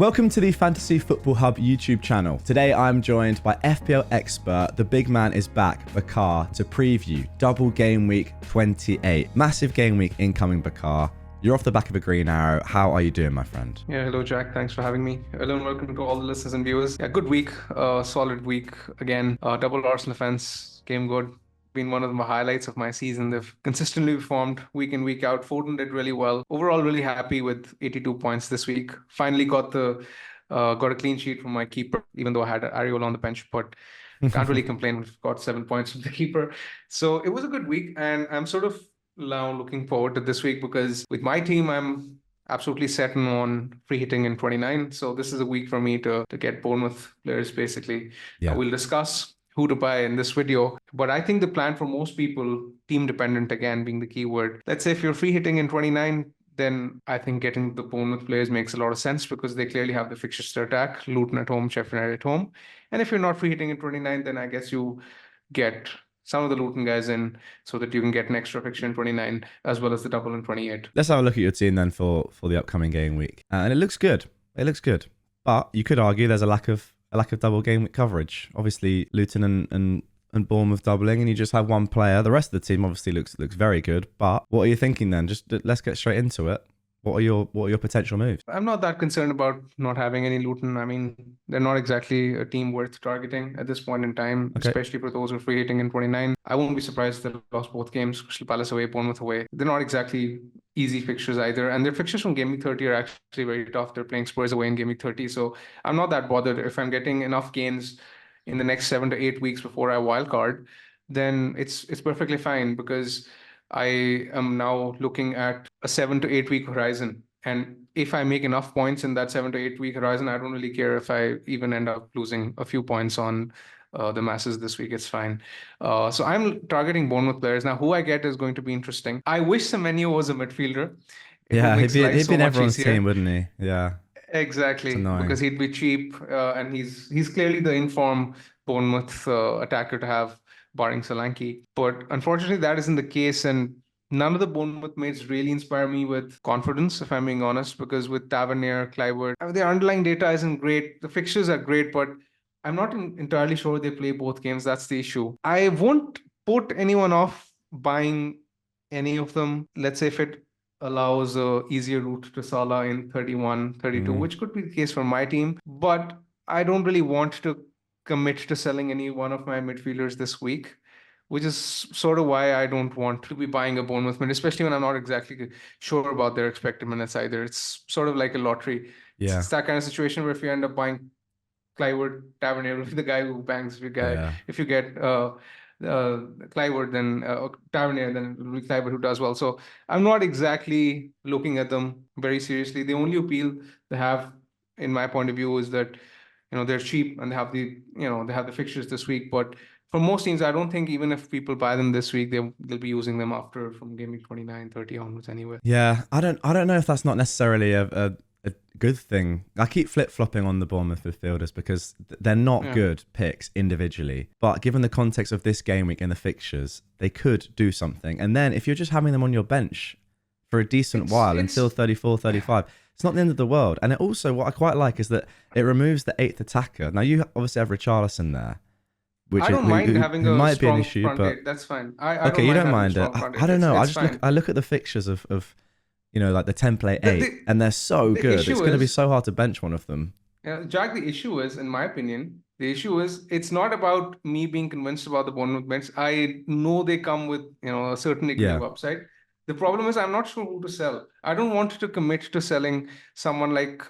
Welcome to the Fantasy Football Hub YouTube channel. Today I'm joined by FPL expert, the big man is back, Bakar, to preview double game week 28. Massive game week incoming, Bakar. You're off the back of a green arrow. How are you doing, my friend? Yeah, hello, Jack. Thanks for having me. Hello and welcome to all the listeners and viewers. Yeah, good week, solid week again. Double Arsenal fans, game good. Been one of the highlights of my season. They've consistently performed week in, week out. Foden did really well. Overall, really happy with 82 points this week. Finally got a clean sheet from my keeper, even though I had Ariel on the bench, but can't really complain. We've got 7 points from the keeper. So it was a good week, and I'm sort of now looking forward to this week because with my team, I'm absolutely set on free hitting in 29. So this is a week for me to get Bournemouth players, basically. Yeah. We'll discuss who to buy in this video. But I think the plan for most people, team dependent again being the key word. Let's say if you're free hitting in 29, then I think getting the Bournemouth players makes a lot of sense because they clearly have the fixtures to attack. Luton at home, Sheffield United at home. And if you're not free hitting in 29, then I guess you get some of the Luton guys in so that you can get an extra fixture in 29 as well as the double in 28. Let's have a look at your team then for the upcoming game week. And it looks good. It looks good. But you could argue there's a lack of double game week coverage. Obviously, Luton and Bournemouth doubling, and you just have one player. The rest of the team obviously looks very good. But what are you thinking then? Just let's get straight into it. What are your potential moves? I'm not that concerned about not having any Luton. I mean, they're not exactly a team worth targeting at this point in time, especially for those who are free hitting in 29. I won't be surprised if they lost both games, Crystal Palace away, Bournemouth away. They're not exactly easy fixtures either. And their fixtures from Game Week 30 are actually very tough. They're playing Spurs away in Game Week 30. So I'm not that bothered. If I'm getting enough gains in the next 7 to 8 weeks before I wildcard, then it's perfectly fine because I am now looking at a 7 to 8 week horizon. And if I make enough points in that 7 to 8 week horizon, I don't really care if I even end up losing a few points on the masses this week. It's fine. So I'm targeting Bournemouth players. Now, who I get is going to be interesting. I wish Semenyo was a midfielder. Yeah, he'd be in everyone's team, wouldn't he? Yeah. Exactly, because he'd be cheap and he's clearly the informed Bournemouth attacker to have, barring Solanke. But unfortunately, that isn't the case. And none of the Bournemouth mates really inspire me with confidence, if I'm being honest, because with Tavernier, Clivert, I mean, the underlying data isn't great. The fixtures are great, but I'm not entirely sure they play both games. That's the issue. I won't put anyone off buying any of them. Let's say if it allows a easier route to Salah in 31, 32, which could be the case for my team. But I don't really want to commit to selling any one of my midfielders this week, which is sort of why I don't want to be buying a Bournemouth mid, especially when I'm not exactly sure about their expected minutes either. It's sort of like a lottery. Yeah. It's that kind of situation where if you end up buying Clivert, Tavernier will be the guy who bangs. If you get Clivert, then Tavernier, then it will be Clivert who does well. So I'm not exactly looking at them very seriously. The only appeal they have, in my point of view, is that they're cheap and they have the fixtures this week. But for most teams, I don't think even if people buy them this week, they'll be using them after from game week 29, 30 onwards anyway. Yeah, I don't know if that's not necessarily a good thing. I keep flip-flopping on the Bournemouth midfielders because they're not good picks individually. But given the context of this game week and the fixtures, they could do something. And then if you're just having them on your bench for a decent while until 34, 35, it's not the end of the world. And it also, what I quite like is that it removes the 8th attacker. Now, you obviously have Richarlison there. Which I don't mind having a might strong be an issue, front eight. That's fine. Okay, you don't mind it. I don't know. I look at the fixtures of like the template 8, and they're so good. It's going to be so hard to bench one of them. Yeah, Jack, the issue is, in my opinion, it's not about me being convinced about the Bournemouth bench. I know they come with a certain degree of upside. The problem is I'm not sure who to sell. I don't want to commit to selling someone like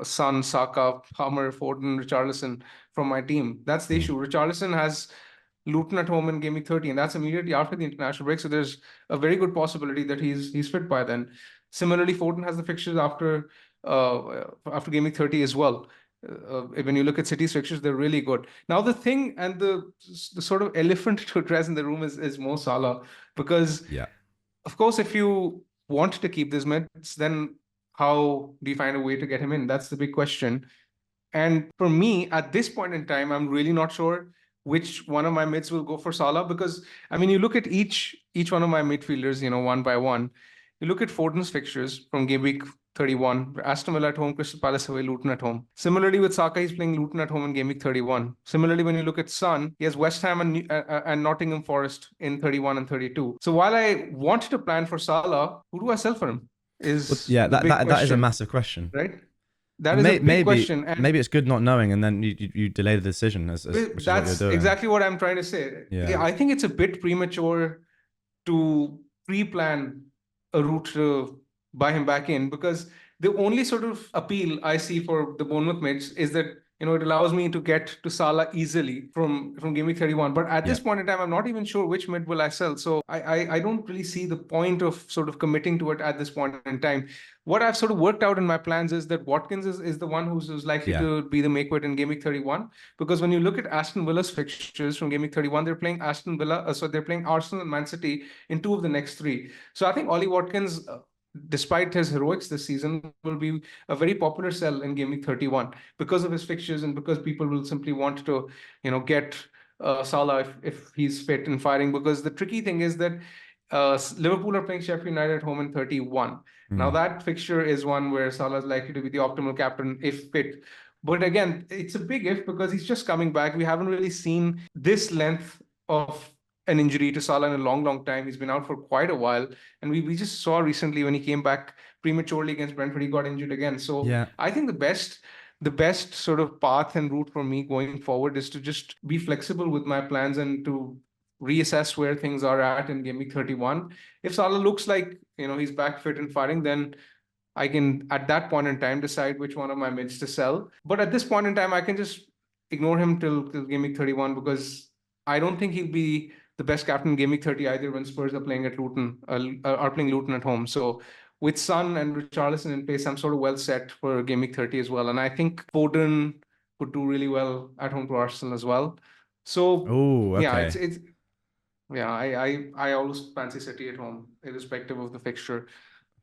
Son, Saka, Palmer, Foden, Richarlison from my team. That's the issue. Richarlison has Luton at home in Game Week 30, and that's immediately after the international break. So there's a very good possibility that he's fit by then. Similarly, Foden has the fixtures after Game Week 30 as well. When you look at City's fixtures, they're really good. Now the thing and the sort of elephant to address in the room is Mo Salah, because of course, if you want to keep these mids, then how do you find a way to get him in? That's the big question. And for me, at this point in time, I'm really not sure which one of my mids will go for Salah, because I mean, you look at each one of my midfielders, one by one. You look at Foden's fixtures from game week 31. Aston Villa at home, Crystal Palace away, Luton at home. Similarly, with Saka, he's playing Luton at home in Game Week 31. Similarly, when you look at Son, he has West Ham and Nottingham Forest in 31 and 32. So while I wanted to plan for Salah, who do I sell for him? That is a massive question, right? That is a big question. And maybe it's good not knowing, and then you delay the decision, which is what you're doing. Exactly what I'm trying to say. Yeah, I think it's a bit premature to pre-plan a route to buy him back in, because the only sort of appeal I see for the Bournemouth mids is that it allows me to get to Salah easily from Game Week 31. But at this point in time, I'm not even sure which mid will I sell. So I don't really see the point of sort of committing to it at this point in time. What I've sort of worked out in my plans is that Watkins is the one who's likely to be the make-weight in Game Week 31. Because when you look at Aston Villa's fixtures from Game Week 31, they're playing they're playing Arsenal and Man City in 2 of the next 3. So I think Ollie Watkins, despite his heroics this season, will be a very popular sell in Game Week 31 because of his fixtures and because people will simply want to, get Salah if he's fit and firing. Because the tricky thing is that Liverpool are playing Sheffield United at home in 31. Now that fixture is one where Salah is likely to be the optimal captain if fit. But again, it's a big if because he's just coming back. We haven't really seen this length of an injury to Salah in a long, long time. He's been out for quite a while. And we just saw recently when he came back prematurely against Brentford, he got injured again. So I think the best sort of path and route for me going forward is to just be flexible with my plans and to reassess where things are at in Game Week 31. If Salah looks like, he's back fit and firing, then I can, at that point in time, decide which one of my mids to sell. But at this point in time, I can just ignore him till Game Week 31 because I don't think he'll be the best captain in Game Week 30 either when Spurs are playing at Luton, are playing Luton at home. So with Son and Richarlison in place, I'm sort of well set for Game Week 30 as well. And I think Foden could do really well at home to Arsenal as well. So I always fancy City at home, irrespective of the fixture.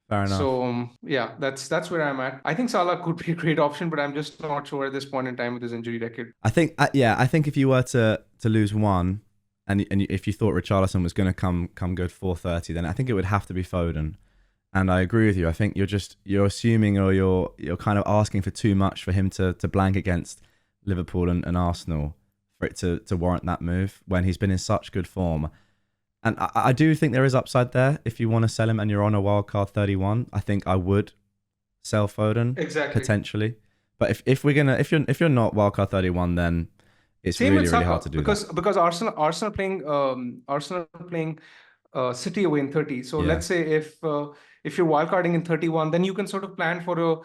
Fair enough. So that's where I'm at. I think Salah could be a great option, but I'm just not sure at this point in time with his injury record. I think if you were to lose one, and if you thought Richarlison was going to come good 4:30, then I think it would have to be Foden. And I agree with you. I think you're assuming or you're kind of asking for too much for him to blank against Liverpool and Arsenal for it to warrant that move when he's been in such good form. And I do think there is upside there. If you want to sell him and you're on a wildcard 31, I think I would sell Foden potentially. But if you're not wildcard 31, then it's really hard to do because Arsenal playing City away in 30. So let's say if you're wildcarding in 31, then you can sort of plan for a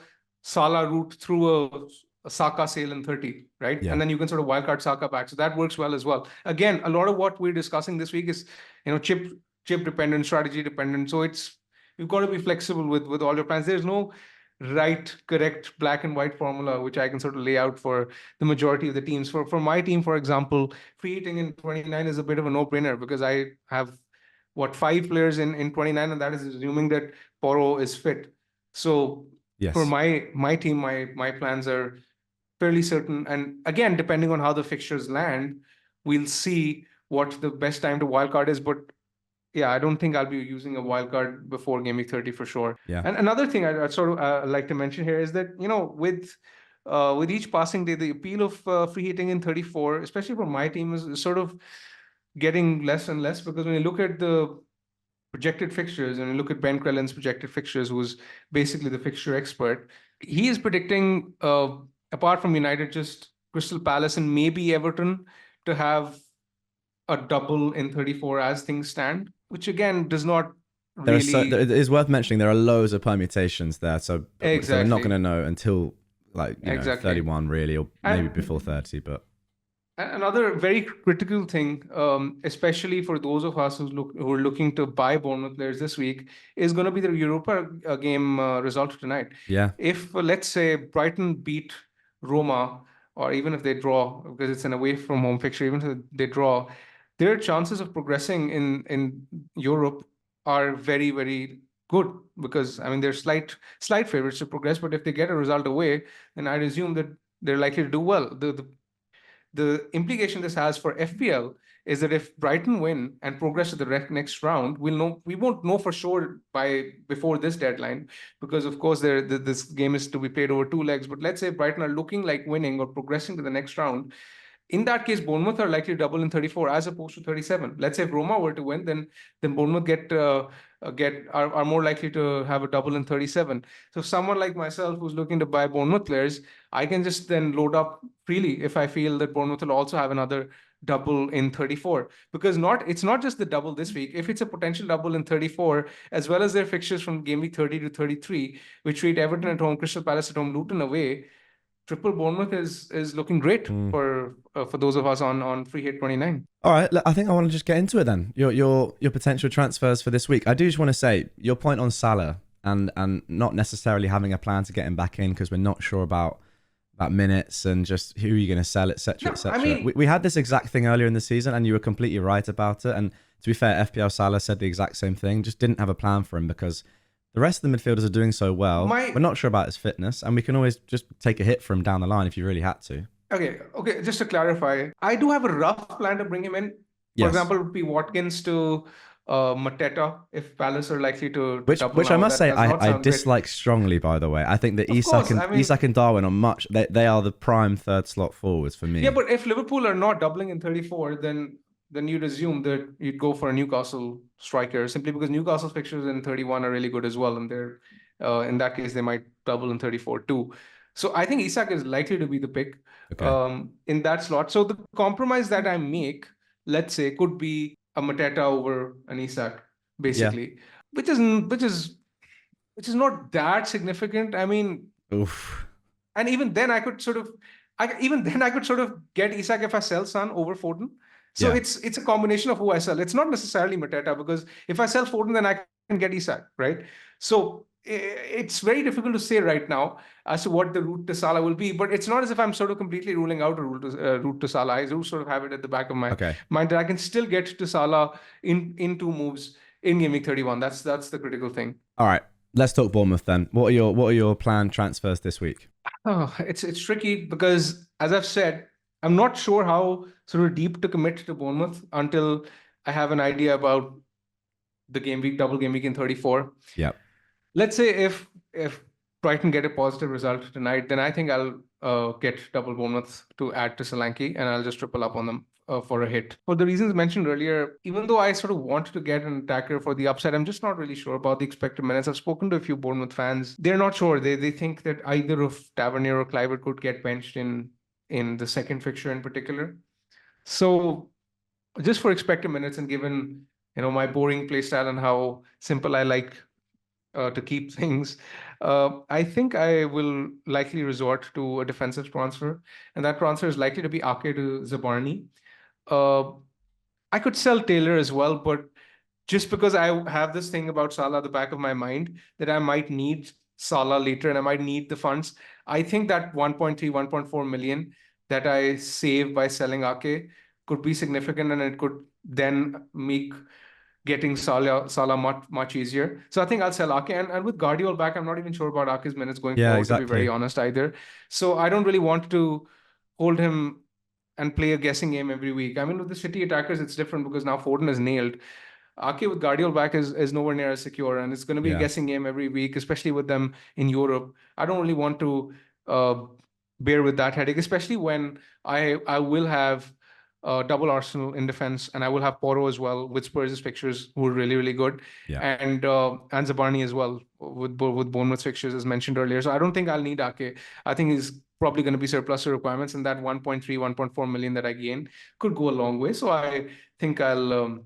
Salah route through a Saka sale in 30, right? And then you can sort of wildcard Saka back. So that works well as well. Again, a lot of what we're discussing this week is, chip dependent, strategy dependent. So you've got to be flexible with all your plans. There's no right, correct, black and white formula, which I can sort of lay out for the majority of the teams. For my team, for example, free hitting in 29 is a bit of a no-brainer because I have 5 players in 29, and that is assuming that Porro is fit. So for my team, my plans are fairly certain. And again, depending on how the fixtures land, we'll see what the best time to wildcard is. But I don't think I'll be using a wildcard before Game Week 30 for sure. And another thing I'd sort of like to mention here is that, with each passing day, the appeal of free hitting in 34, especially for my team, is sort of getting less and less, because when you look at the projected fixtures and you look at Ben Crellin's projected fixtures, who's basically the fixture expert, he is predicting, apart from United, just Crystal Palace and maybe Everton to have a double in 34 as things stand, which again does not really... it is worth mentioning there are loads of permutations there, so we're not going to know until 31 really, or maybe before 30. But another very critical thing, especially for those of us who are looking to buy Bournemouth players this week, is going to be the Europa game result tonight. If let's say Brighton beat Roma, or even if they draw, because it's an away from home fixture, even if they draw, their chances of progressing in Europe are very, very good, because they're slight favorites to progress. But if they get a result away, then I'd assume that they're likely to do well. the implication this has for FPL is that if Brighton win and progress to the next round, we won't know for sure before this deadline, because of course this game is to be played over 2 legs. But let's say Brighton are looking like winning or progressing to the next round. In that case, Bournemouth are likely to double in 34 as opposed to 37. Let's say if Roma were to win, then Bournemouth are more likely to have a double in 37. So someone like myself who's looking to buy Bournemouth players, I can just then load up freely if I feel that Bournemouth will also have another double in 34, because it's not just the double this week. If it's a potential double in 34, as well as their fixtures from game week 30 to 33, which treat Everton at home, Crystal Palace at home, Luton away, triple Bournemouth is looking great for those of us on Free Hit 29. All right, I think I want to just get into it then. Your potential transfers for this week. I do just want to say your point on Salah and not necessarily having a plan to get him back in because we're not sure about minutes and just who you're going to sell, etc., etc. I mean, we had this exact thing earlier in the season, and you were completely right about it. And to be fair, FPL Salah said the exact same thing. Just didn't have a plan for him because the rest of the midfielders are doing so well. We're not sure about his fitness, and we can always just take a hit for him down the line if you really had to. Okay. Just to clarify, I do have a rough plan to bring him in. For example, it would be Watkins to Mateta if Palace are likely to double. Which I must say I dislike strongly. By the way, I think that Isak and Darwin are much. They are the prime third slot forwards for me. Yeah, but if Liverpool are not doubling in 34, then you'd assume that you'd go for a Newcastle striker, simply because Newcastle's fixtures in 31 are really good as well, and they're in that case they might double in 34 too. So I think Isak is likely to be the pick in that slot. So the compromise that I make, let's say, could be a Mateta over an Isak, basically, which is not that significant. I mean, oof. And even then I could sort of get Isak if I sell Son over Foden. So it's a combination of who I sell. It's not necessarily Mateta, because if I sell Foden, then I can get Isak, right? So it's very difficult to say right now as to what the route to Salah will be. But it's not as if I'm sort of completely ruling out a route to Salah. I do sort of have it at the back of my mind that I can still get to Salah in 2 moves in Game Week 31. That's the critical thing. All right, let's talk Bournemouth then. What are your planned transfers this week? Oh, it's tricky because, as I've said, I'm not sure how sort of deep to commit to Bournemouth until I have an idea about the double game week in 34. Yeah. Let's say if Brighton get a positive result tonight, then I think I'll get double Bournemouth to add to Solanke, and I'll just triple up on them for a hit. For the reasons mentioned earlier, even though I sort of want to get an attacker for the upside, I'm just not really sure about the expected minutes. I've spoken to a few Bournemouth fans. They're not sure. They think that either of Tavernier or Kluivert could get benched in the second fixture in particular. So just for expected minutes, and given my boring play style and how simple I like to keep things, I think I will likely resort to a defensive transfer, and that transfer is likely to be Ake to Zabarni. I could sell Taylor as well, but just because I have this thing about Salah at the back of my mind that I might need Salah later and I might need the funds, I think that 1.3, 1.4 million that I save by selling Ake could be significant, and it could then make getting Salah much easier. So I think I'll sell Ake, and with Guardiola back, I'm not even sure about Ake's minutes going forward, to be very honest either. So I don't really want to hold him and play a guessing game every week. I mean, with the City attackers, it's different because now Foden is nailed. Ake with Guardiola back is nowhere near as secure, and it's going to be a guessing game every week, especially with them in Europe. I don't really want to bear with that headache, especially when I will have double Arsenal in defense, and I will have Porro as well with Spurs' fixtures, who are really, really good, and Zabarni as well with Bournemouth fixtures as mentioned earlier. So I don't think I'll need Ake. I think he's probably going to be surplus to requirements, and that 1.3, 1.4 million that I gain could go a long way. So I think I'll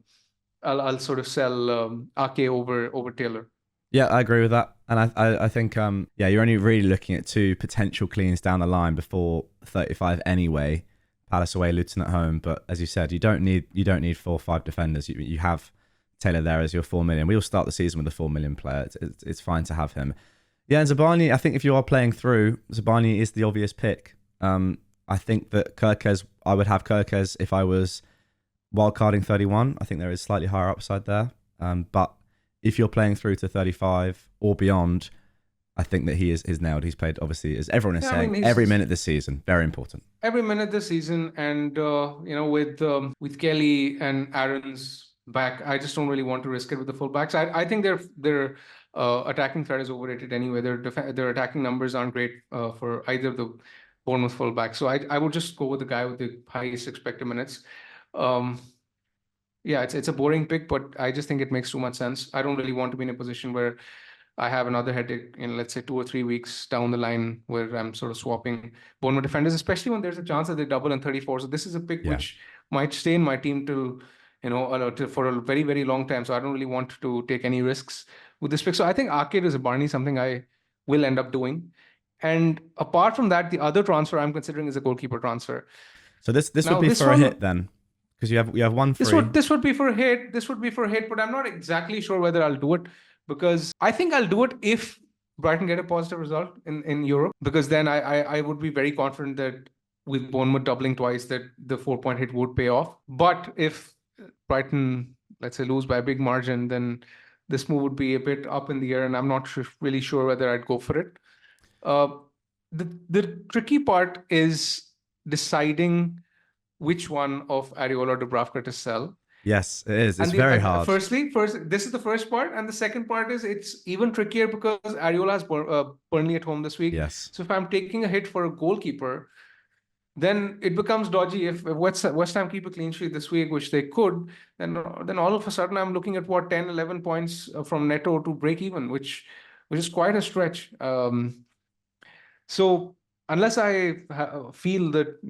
sort of sell Ake over Taylor. Yeah, I agree with that, and I think you're only really looking at 2 potential cleans down the line before 35 anyway. Palace away, Luton at home, but as you said, you don't need 4 or 5 defenders. You have Taylor there as your 4 million. We all start the season with a 4 million player. It's fine to have him. Yeah, and Zabarni, I think if you are playing through, Zabarni is the obvious pick. I think that Kirkez, I would have Kirkez if I was wildcarding 31. I think there is slightly higher upside there. But if you're playing through to 35 or beyond, I think that he is nailed. He's played, obviously, as everyone is saying, he's every minute this season. Very important. Every minute this season, and with Kelly and Aaron's back, I just don't really want to risk it with the fullbacks. I think their attacking threat is overrated anyway. Their attacking numbers aren't great for either of the Bournemouth fullbacks. So I would just go with the guy with the highest expected minutes. Yeah, it's a boring pick, but I just think it makes too much sense. I don't really want to be in a position where I have another headache in, let's say, 2 or 3 weeks down the line where I'm sort of swapping Bournemouth defenders, especially when there's a chance that they double in 34. So this is a pick which might stay in my team till, for a very, very long time. So I don't really want to take any risks with this pick. So I think Arcade is a Barney, something I will end up doing. And apart from that, the other transfer I'm considering is a goalkeeper transfer. So this would be for a hit then? Because you have one free. This would be for a hit. This would be for a hit, but I'm not exactly sure whether I'll do it, because I think I'll do it if Brighton get a positive result in Europe, because then I would be very confident that with Bournemouth doubling twice, that the 4-point hit would pay off. But if Brighton, let's say, lose by a big margin, then this move would be a bit up in the air, and I'm not really sure whether I'd go for it. The tricky part is deciding which one of Areola or Dubravka to sell. Yes, it is. It's very hard. First, this is the first part, and the second part is it's even trickier because Areola has Burnley at home this week. Yes. So if I'm taking a hit for a goalkeeper, then it becomes dodgy. If West Ham keep a clean sheet this week, which they could, then all of a sudden I'm looking at 10, 11 points from Neto to break even, which is quite a stretch. So unless I feel that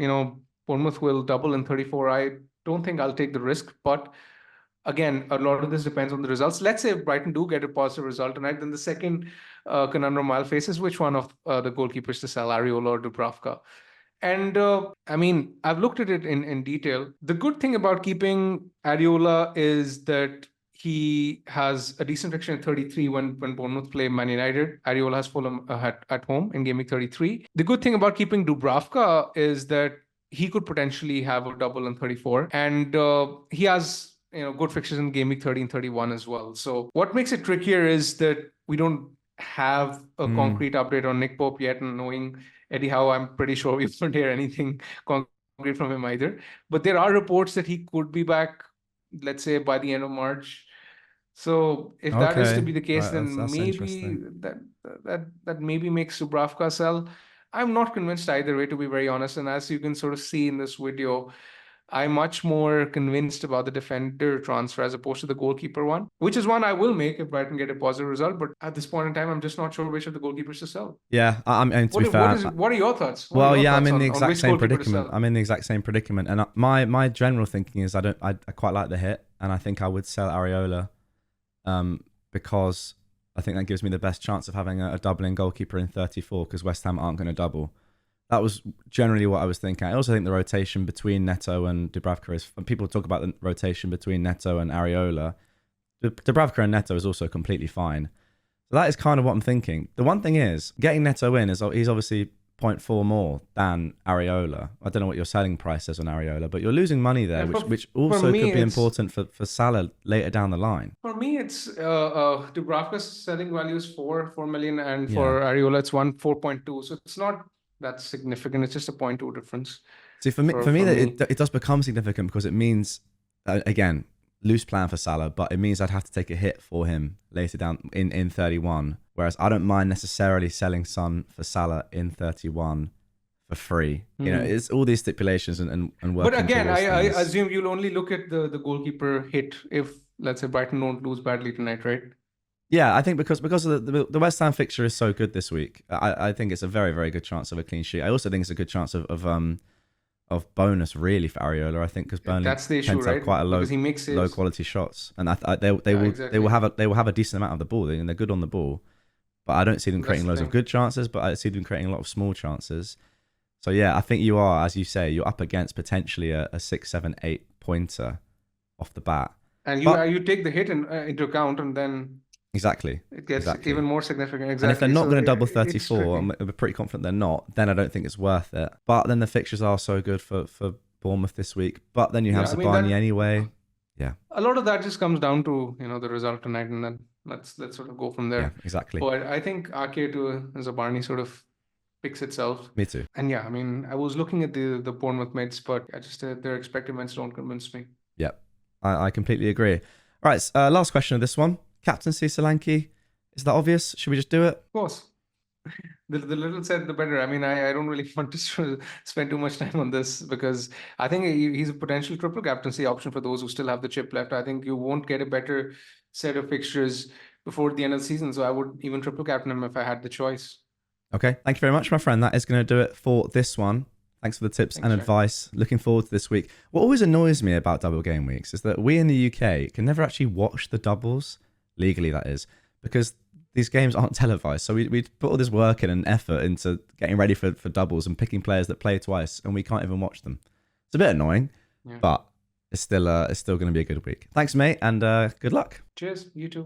Bournemouth will double in 34, I don't think I'll take the risk. But again, a lot of this depends on the results. Let's say if Brighton do get a positive result tonight, then the second conundrum I'll face is which one of the goalkeepers to sell, Areola or Dubravka. And I've looked at it in detail. The good thing about keeping Areola is that he has a decent fixture in 33 when Bournemouth play Man United. Areola has Fulham at home in Gameweek 33. The good thing about keeping Dubravka is that he could potentially have a double in 34, and he has good fixtures in Gameweek 30 and 31 as well. So what makes it trickier is that we don't have a concrete update on Nick Pope yet, and knowing Eddie Howe, I'm pretty sure we won't hear anything concrete from him either. But there are reports that he could be back, let's say, by the end of March. So if that is to be the case, then that's maybe that maybe makes Dubravka sell. I'm not convinced either way, to be very honest. And as you can sort of see in this video, I'm much more convinced about the defender transfer as opposed to the goalkeeper one, which is one I will make if Brighton get a positive result. But at this point in time, I'm just not sure which of the goalkeepers to sell. Yeah, and to be fair, what are your thoughts? I'm in the exact same predicament. I'm in the exact same predicament, and my general thinking is I quite like the hit, and I think I would sell Areola, because I think that gives me the best chance of having a doubling goalkeeper in 34, because West Ham aren't going to double. That was generally what I was thinking. I also think the rotation between Neto and Dubravka is... People talk about the rotation between Neto and Areola. Dubravka and Neto is also completely fine. So that is kind of what I'm thinking. The one thing is, getting Neto in, he's obviously 0.4 more than Areola. I don't know what your selling price is on Areola, but you're losing money there, which also could be important for Salah later down the line. For me, it's Dubravka's selling value is 4 million, and for Areola, it's 4.2. So it's not that significant. It's just a 0.2 difference. See, for me, it does become significant because it means, again, loose plan for Salah, but it means I'd have to take a hit for him later down in 31. Whereas I don't mind necessarily selling Son for Salah in 31 for free. It's all these stipulations and working. But again, I assume you'll only look at the goalkeeper hit if, let's say, Brighton don't lose badly tonight, right? Yeah, I think because of the West Ham fixture is so good this week, I think it's a very, very good chance of a clean sheet. I also think it's a good chance of bonus really for Areola. I think because Burnley that's the issue, tends to have quite a low quality shots, and they will have a decent amount of the ball, and they're good on the ball. But I don't see them creating loads of good chances, but I see them creating a lot of small chances. So yeah, I think you are, as you say, you're up against potentially a 6, 7, 8 pointer off the bat. And you take the hit into account, and then exactly it gets even more significant. Exactly. And if they're not going to double 34, I'm pretty confident they're not, then I don't think it's worth it. But then the fixtures are so good for Bournemouth this week. But then you have Zabani anyway. Yeah. A lot of that just comes down to the result tonight, and then let's sort of go from Yeah, there. exactly. But I think RK to Zabani sort of picks itself. Me too. And yeah, I mean, I was looking at the Bournemouth mids, but I just their expected mids don't convince me. Yep, I completely agree. All right, last question of this one. Captaincy Solanke. Is that obvious? Should we just do it? Of course. The little said, the better. I mean, I don't really want to spend too much time on this because I think he's a potential triple captaincy option for those who still have the chip left. I think you won't get a better set of fixtures before the end of the season. So I would even triple captain him if I had the choice. Okay, thank you very much, my friend. That is going to do it for this one. Thanks for the tips and advice. Looking forward to this week. What always annoys me about double game weeks is that we in the UK can never actually watch the doubles, legally that is, because these games aren't televised. So we put all this work in and effort into getting ready for doubles and picking players that play twice, and we can't even watch them. It's a bit annoying, but it's still going to be a good week. Thanks, mate, and good luck. Cheers, you too.